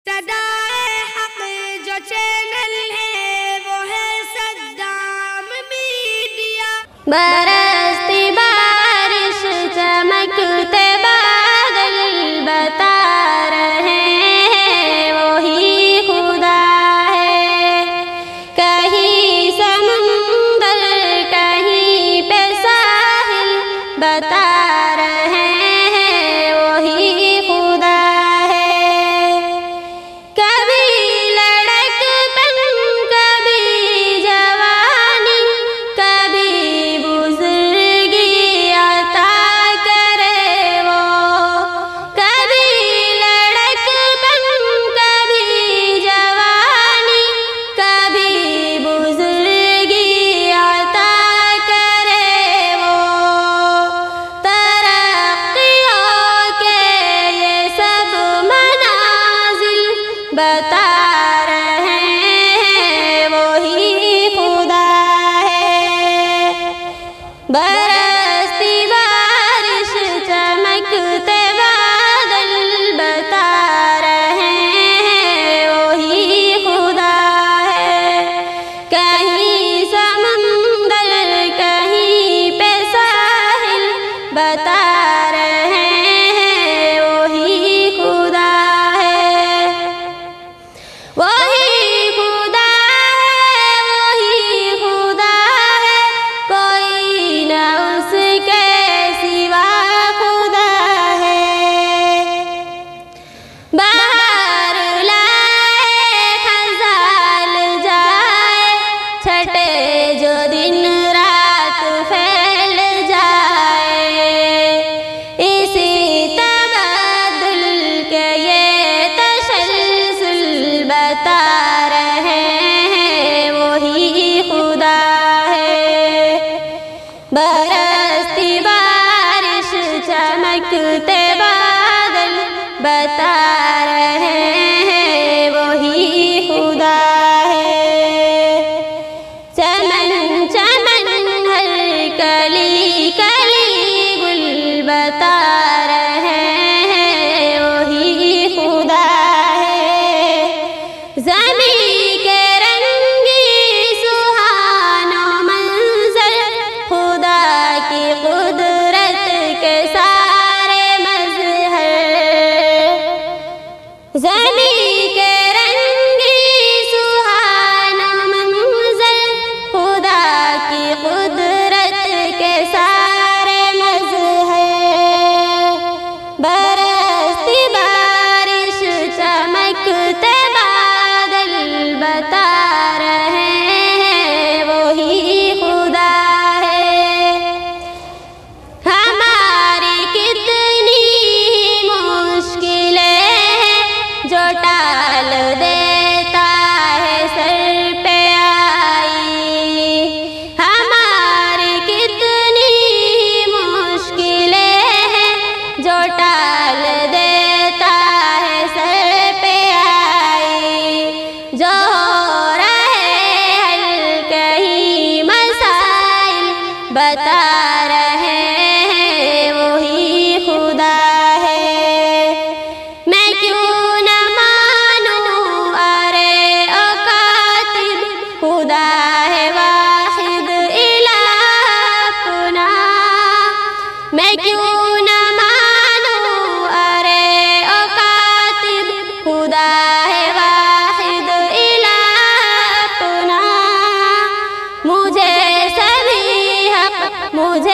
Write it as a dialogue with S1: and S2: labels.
S1: صدائے حق جو چینل ہے وہ ہے صدام میڈیا۔
S2: برستی بارش چمکتے بادل بتا رہے ہیں وہی خدا ہے۔ کہیں سمندر کہیں پہ ساحل بتا رہے ہیں وہی خدا ہے۔ کبھی لڑک پن کبھی جوانی کبھی بزرگی عطا کرے وہ۔ کبھی لڑک پن کبھی جوانی کبھی بزرگی عطا کرے وہ۔ ترقیوں کے یہ سب منازل بتا رہے ہیں وہی خدا ہے۔ برستی بارش چمکتے بادل بتا رہے ہیں وہی خدا ہے۔ کہیں سمندر کہیں پہ ساحل بتا رہے ہیں وہی خدا ہے۔ وہی خدا ہے وہی خدا ہے کوئی نہ اس کے سوا خدا ہے۔ بہار لائے خزان جائے چھٹے جو دن رات پھیل جائے۔ اسی تبادل کے یہ تسلسل بتا رہے ہیں وہی خدا ہے۔ برستی بارش چمکتے بادل بتا رہے ہیں وہی خدا ہے۔ چمن چمن ہر کلی کلی گل بتا رہے ہیں وہی خدا ہے۔ زمین کے رنگی سہانا منظر خدا کی قدرت کے سارے مظہر۔ زمین کے رنگی سہانا منظر خدا کی قدرت کے سارے مظہر۔ برستی بارش چمکتے بادل بتا رہے ہیں وہی خدا ہے۔ ہماری کتنی مشکلیں ہیں جو ٹال دیتا ہے سر پہ آئی۔ ہماری کتنی مشکلیں ہیں جو ٹال دیتا ہے سر پہ آئی۔ جو ہو رہے حل کہیں مسائل بتا رہے ہیں وہی خدا ہے۔ میں کیوں نہ مانوں ارے او کاتب خدا ہے واحد الہ اپنا۔ میں کیوں نہ مانوں ارے او کاتب خدا ہے واحد الہ اپنا۔ مجھے سبھی حق مجھے